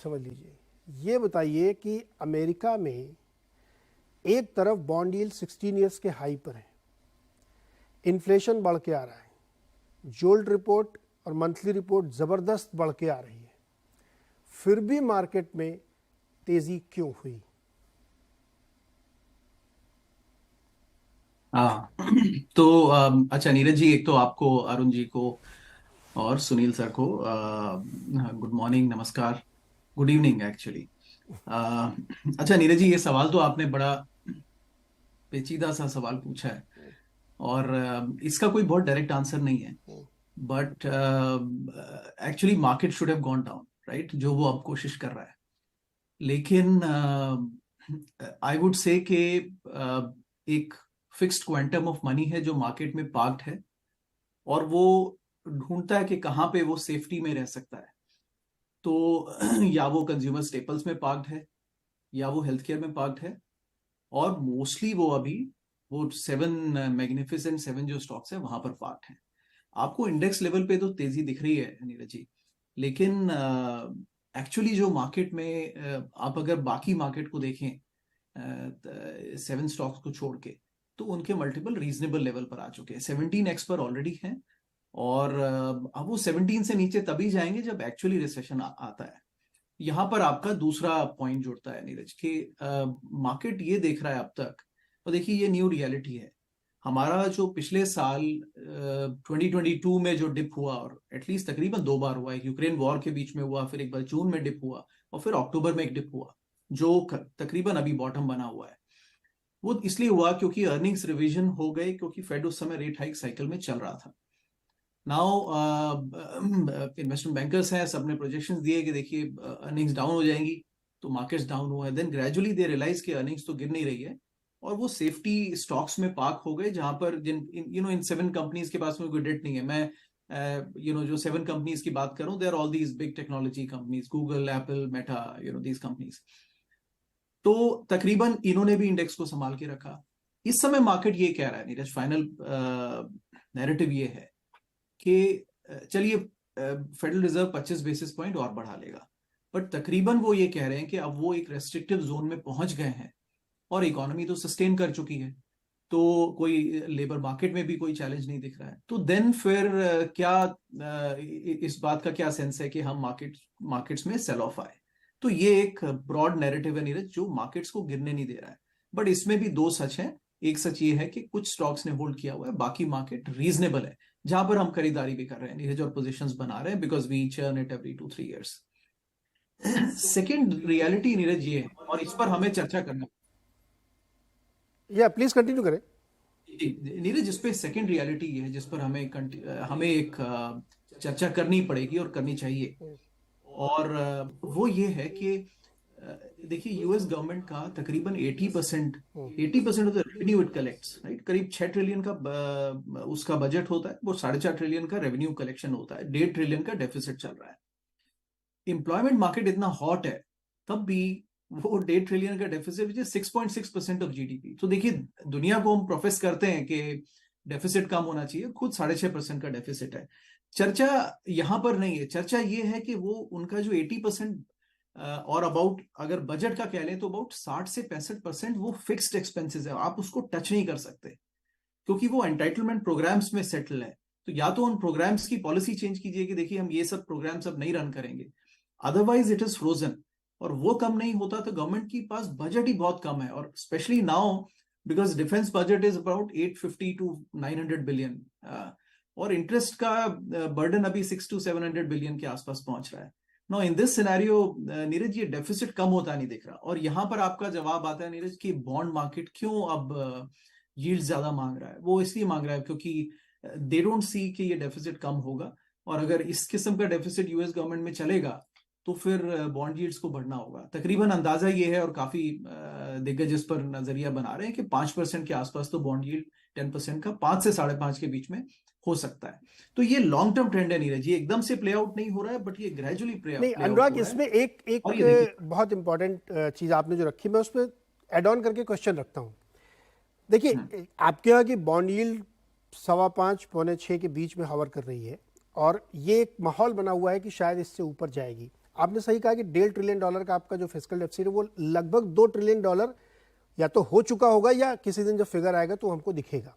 समझ लीजिए, ये बताइए कि अमेरिका में एक तरफ बॉन्ड यील्ड 16 ईयर्स के हाई पर है, इन्फ्लेशन बढ़ के आ रहा है, जोल्ट रिपोर्ट और मंथली रिपोर्ट ज़बरदस्त बढ़ के आ रही है, फिर भी मार्केट में तेज़ी क्यों हुई? हाँ। तो अच्छा नीरज जी, एक तो आपको, अरुण जी को और सुनील सर को गुड मॉर्निंग, नमस्कार, गुड इवनिंग एक्चुअली। अच्छा नीरज जी, ये सवाल तो आपने बड़ा पेचीदा सा सवाल पूछा है और इसका कोई बहुत डायरेक्ट आंसर नहीं है। But actually market should have gone down, right, जो वो अब कोशिश कर रहा है। लेकिन आई वुड से कि एक फिक्स्ड क्वांटम ऑफ मनी है जो मार्केट में पार्क्ड है और वो ढूंढता है कि कहाँ पे वो सेफ्टी में रह सकता है। तो या वो कंज्यूमर स्टेपल्स में पार्क्ड है या वो हेल्थ केयर में पार्क्ड है, और मोस्टली वो अभी वो 7 मैग्निफिसेंट 7 जो स्टॉक्स है वहां पर पार्क्ड है। आपको इंडेक्स लेवल पे तो तेजी दिख रही है नीरज जी, लेकिन एक्चुअली जो मार्केट में आप अगर बाकी मार्केट को देखें 7 स्टॉक्स को छोड़ के, तो उनके मल्टीपल रीजनेबल लेवल पर आ चुके हैं, 17x पर ऑलरेडी हैं। और अब वो 17 से नीचे तभी जाएंगे जब एक्चुअली रिसेशन आता है। यहाँ पर आपका दूसरा पॉइंट जुड़ता है नीरज कि मार्केट ये देख रहा है अब तक, और देखिए ये न्यू रियलिटी है। हमारा जो पिछले साल 2022 में जो डिप हुआ, और एटलीस्ट तकरीबन 2 बार हुआ, एक यूक्रेन वॉर के बीच में हुआ, फिर एक बार जून में डिप हुआ, और फिर अक्टूबर में एक डिप हुआ जो तकरीबन अभी बॉटम बना हुआ है। वो इसलिए हुआ क्योंकि अर्निंग्स रिवीजन हो गए, क्योंकि फेड उस समय रेट हाइक साइकिल में चल रहा था। नाउ इन्वेस्टमेंट बैंकर्स हैं, सबने प्रोजेक्शंस दिए कि देखिए अर्निंग्स डाउन हो जाएंगी, तो मार्केट्स डाउन हुआ है। देन ग्रेजुअली दे रियलाइज कि अर्निंग्स तो गिर नहीं रही है, और वो सेफ्टी स्टॉक्स में पार्क हो गए, जहां पर जिन इन 7 कंपनीज के पास में कोई डेट नहीं है। मैं जो 7 कंपनीज की बात करूं, they are all these big technology companies, Google, Apple, Meta, these companies. तो तकरीबन इन्होंने भी इंडेक्स को संभाल के रखा। इस समय मार्केट ये कह रहा है नीरज, फाइनल नैरेटिव ये है कि चलिए फेडरल रिजर्व 25 बेसिस पॉइंट और बढ़ा लेगा, बट तकरीबन वो ये कह रहे हैं कि अब वो एक रेस्ट्रिक्टिव जोन में पहुंच गए हैं और इकोनॉमी तो सस्टेन कर चुकी है, तो कोई लेबर मार्केट में भी कोई चैलेंज नहीं दिख रहा है। तो देन फिर क्या इस बात का क्या सेंस है कि हम मार्केट्स में सेल ऑफ आए? तो ये एक ब्रॉड नैरेटिव है नीरज, जो मार्केट्स को गिरने नहीं दे रहा है। बट इसमें भी दो सच हैं। एक सच ये है कि कुछ स्टॉक्स ने होल्ड किया हुआ है, बाकी मार्केट रीजनेबल है, जहां पर हम खरीदारी भी कर रहे हैं नीरज, और पोजीशंस बना रहे हैं, because we churn it every 2-3 years। Second reality Neeraj ये है, और इस पर हमें चर्चा करना। या प्लीज कंटिन्यू करें। नीरज, जिस पे सेकंड रियलिटी है, जिस पर हमें एक चर्चा करनी पड़ेगी और करनी चाहिए, और वो ये है कि देखिए यूएस गवर्नमेंट का तकरीबन 80% of the revenue it collects, right, करीब 6 ट्रिलियन का उसका बजट होता है, वो 4.5 ट्रिलियन का रेवेन्यू कलेक्शन होता है, 1.5 ट्रिलियन का डेफिसिट चल रहा है। एम्प्लॉयमेंट मार्केट इतना हॉट है, तब भी वो 1.5 ट्रिलियन का deficit, which is 6.6% of GDP. तो देखिए, दुनिया को हम प्रोफेस करते हैं कि डेफिसिट कम होना चाहिए, खुद 6.5% का डेफिसिट है। चर्चा यहां पर नहीं है, चर्चा ये है कि वो उनका जो 80% और अबाउट, अगर बजट का कह लें तो अबाउट 60 से 65% वो फिक्स्ड एक्सपेंसेस है, आप उसको टच नहीं कर सकते, क्योंकि वो एंटाइटलमेंट प्रोग्राम्स में सेटल है। तो या तो उन प्रोग्राम्स की पॉलिसी चेंज कीजिए कि देखिए हम ये सब प्रोग्राम्स अब नहीं रन करेंगे, अदरवाइज इट इज फ्रोजन। और वो कम नहीं होता तो गवर्नमेंट के पास बजट ही बहुत कम है, और specially now because defence budget is about 850 to 900 billion, और इंटरेस्ट का बर्डन अभी 600 to 700 बिलियन के आसपास पहुंच रहा है। No, in this scenario Neeraj, ये डेफिसिट कम होता नहीं दिख रहा, और यहां पर आपका जवाब आता है नीरज कि बॉन्ड मार्केट क्यों अब यील्ड ज्यादा मांग रहा है। वो इसलिए मांग रहा है क्योंकि दे डोंट सी कि ये डेफिसिट कम होगा, और अगर इस किस्म का डेफिसिट यूएस गवर्नमेंट में चलेगा तो फिर बॉन्ड यील्ड्स को बढ़ना होगा। तकरीबन अंदाजा ये है, और काफी दिग्गज इस पर नजरिया बना रहे हैं कि 5% के आसपास तो बॉन्ड यील्ड 10% का 5 से 5.5 के बीच में हो सकता है। तो ये लॉन्ग टर्म ट्रेंड है नीरज, ये एकदम से प्ले आउट नहीं हो रहा है, बट ये ग्रेजुअली प्ले नहीं आउट अनुराग, हो रहा है। इसमें एक और ये देखिए, बहुत इंपॉर्टेंट चीज़ आपने जो रखी, मैं उस पर एड ऑन करके क्वेश्चन रखता हूँ। देखिए, आपके यहाँ की बॉन्ड यील्ड 5.25 पौने 6 के बीच में हवर कर रही है, और ये एक माहौल बना हुआ है कि शायद इससे ऊपर जाएगी। आपने सही कहा कि $1.5 ट्रिलियन का आपका जो फिस्कल डेफिसिट है वो लगभग $2 ट्रिलियन या तो हो चुका होगा या किसी दिन जब फिगर आएगा तो हमको दिखेगा।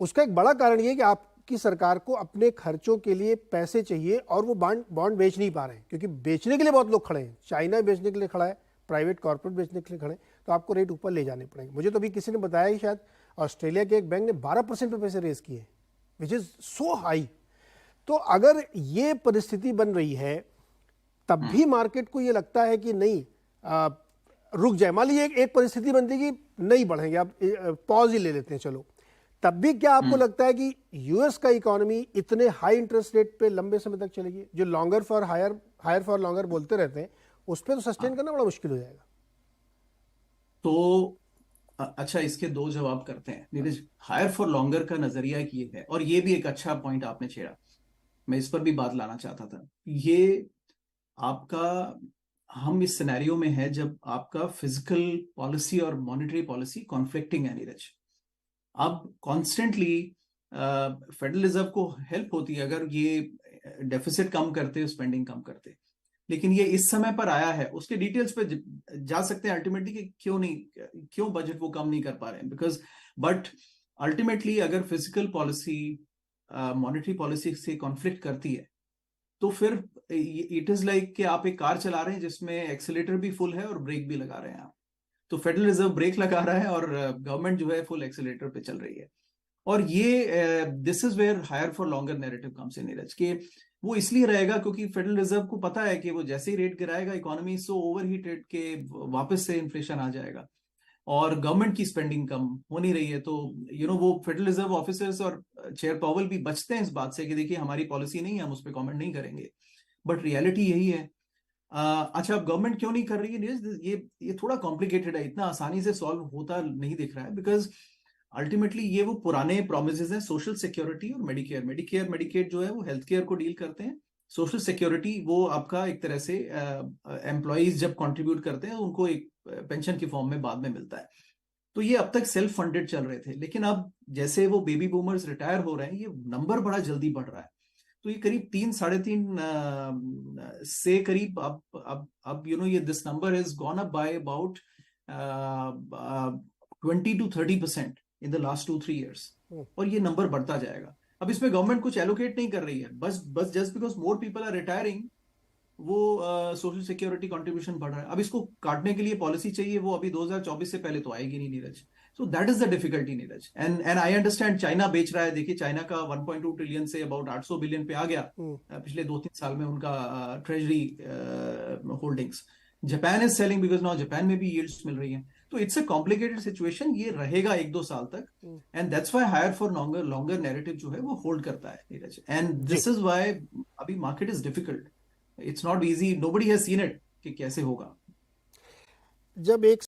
उसका एक बड़ा कारण ये है कि आपकी सरकार को अपने खर्चों के लिए पैसे चाहिए और वो बॉन्ड बेच नहीं पा रहे हैं, क्योंकि बेचने के लिए बहुत लोग खड़े हैं। चाइना बेचने के लिए खड़ा है, प्राइवेट कॉर्पोरेट बेचने के लिए खड़े हैं, तो आपको रेट ऊपर ले जाने पड़ेंगे। मुझे तो अभी किसी ने बताया कि शायद ऑस्ट्रेलिया के एक बैंक ने 12% पे पैसे रेज किए, विच इज़ सो हाई। तो अगर ये परिस्थिति बन रही है तब भी मार्केट को ये लगता है कि नहीं रुक जाए, मान लीजिए एक परिस्थिति बनती है कि नहीं बढ़ेंगे, आप पॉज ही ले लेते हैं चलो, तब भी क्या आपको लगता है कि यूएस का इकोनॉमी इतने हाई इंटरेस्ट रेट पे लंबे समय तक चलेगी? जो longer for higher for longer बोलते रहते हैं, उस पर तो सस्टेन करना बड़ा मुश्किल हो जाएगा। तो अच्छा, इसके दो जवाब करते हैं नीरज। हायर फॉर लॉन्गर का नजरिया ये है, और ये भी एक अच्छा पॉइंट आपने छेड़ा, मैं इस पर भी बात लाना चाहता था। ये आपका, हम इस सिनेरियो में है जब आपका फिजिकल पॉलिसी और मॉनेटरी पॉलिसी कॉन्फ्लिक्टिंग है नीरज। अब कॉन्स्टेंटली फेडरल रिजर्व को हेल्प होती है अगर ये डेफिसिट कम करते, स्पेंडिंग कम करते, लेकिन ये इस समय पर आया है। उसके डिटेल्स पे जा सकते हैं अल्टीमेटली कि क्यों बजट वो कम नहीं कर पा रहे हैं, बिकॉज बट अल्टीमेटली अगर फिजिकल पॉलिसी मॉनेटरी पॉलिसी से कॉन्फ्लिक्ट करती है तो फिर इट इज लाइक कि आप एक कार चला रहे हैं जिसमें एक्सीलेटर भी फुल है और ब्रेक भी लगा रहे हैं आप। तो फेडरल रिजर्व ब्रेक लगा रहा है और गवर्नमेंट जो है फुल एक्सीलेटर पे चल रही है। और ये this is where higher for longer narrative comes in Neeraj, के वो इसलिए रहेगा क्योंकि फेडरल रिजर्व को पता है कि वो जैसे ही रेट गिराएगा इकोनॉमी सो ओवरहीटेड के वापस से इन्फ्लेशन आ जाएगा और गवर्नमेंट की स्पेंडिंग कम हो नहीं रही है। तो वो फेडरल रिजर्व ऑफिसर्स और चेयर पावेल भी बचते हैं इस बात से कि देखिए हमारी पॉलिसी नहीं है, हम उस पर कमेंट नहीं करेंगे, बट रियलिटी यही है। अच्छा, अब गवर्नमेंट क्यों नहीं कर रही है नीरज? ये थोड़ा कॉम्प्लिकेटेड है, इतना आसानी से सॉल्व होता नहीं दिख रहा है, बिकॉज अल्टीमेटली ये वो पुराने प्रोमिसेस हैं, सोशल सिक्योरिटी और मेडिकेयर मेडिकेड जो है वो हेल्थ केयर को डील करते हैं। सोशल सिक्योरिटी वो आपका एक तरह से एम्प्लॉइज जब कंट्रीब्यूट करते हैं उनको एक पेंशन की फॉर्म में बाद में मिलता है। तो ये अब तक सेल्फ फंडेड चल रहे थे, लेकिन अब जैसे वो बेबी बूमर्स रिटायर हो रहे हैं, ये नंबर बड़ा जल्दी बढ़ रहा है। तो ये करीब 3-3.5 से करीब अब ये this number is gone up by about 20-30% in the last 2-3 years, और ये नंबर बढ़ता जाएगा। अब इसमें गवर्नमेंट कुछ एलोकेट नहीं कर रही है, बस just because more people are retiring वो सोशल सिक्योरिटी कंट्रीब्यूशन बढ़ रहा है। अब इसको काटने के लिए पॉलिसी चाहिए, वो अभी 2024 से पहले तो आएगी नहीं Neeraj. So that is the difficulty Neeraj, and I understand China बेच रहा है। देखिए चाइना का 1.2 ट्रिलियन से अबाउट 800 बिलियन पे आ गया पिछले 2-3 साल में उनका treasury holdings. Japan is selling because now Japan में भी यील्ड्स मिल रही हैं। तो इट्स अ कॉम्प्लिकेटेड सिचुएशन, ये रहेगा 1-2 साल तक, and that's why higher for longer narrative जो है वो होल्ड करता है Neeraj, and this is why अभी market is difficult, it's not easy, nobody has seen it कि कैसे होगा। जब एक